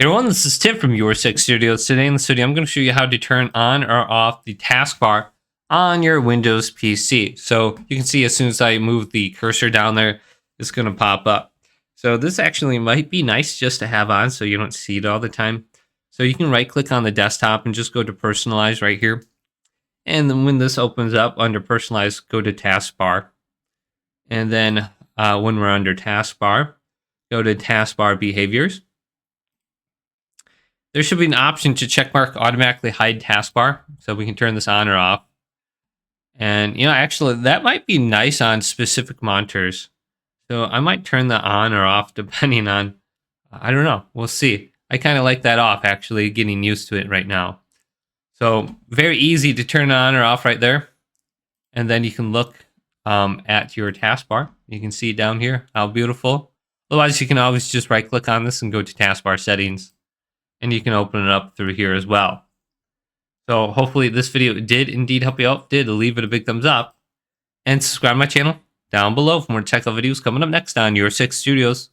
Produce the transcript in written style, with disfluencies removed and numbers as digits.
Everyone, this is Tim from YourSix Studios. Today in the studio, I'm going to show you how to turn on or off the taskbar on your Windows PC. So you can see as soon as I move the cursor down there, it's going to pop up. So this actually might be nice just to have on so you don't see it all the time. So you can right click on the desktop and just go to Personalize right here. And then when this opens up under Personalize, go to Taskbar. And then when we're under Taskbar, go to Taskbar Behaviors. There should be an option to checkmark automatically hide taskbar, so we can turn this on or off. And actually, that might be nice on specific monitors. So I might turn that on or off depending on, I don't know, we'll see. I kind of like that off, actually, getting used to it right now. So very easy to turn it on or off right there. And then you can look at your taskbar. You can see down here how beautiful. Otherwise, you can always just right click on this and go to taskbar settings. And you can open it up through here as well. So hopefully this video did indeed help you out. Leave it a big thumbs up. And subscribe to my channel down below for more tech videos coming up next on YourSix Studios.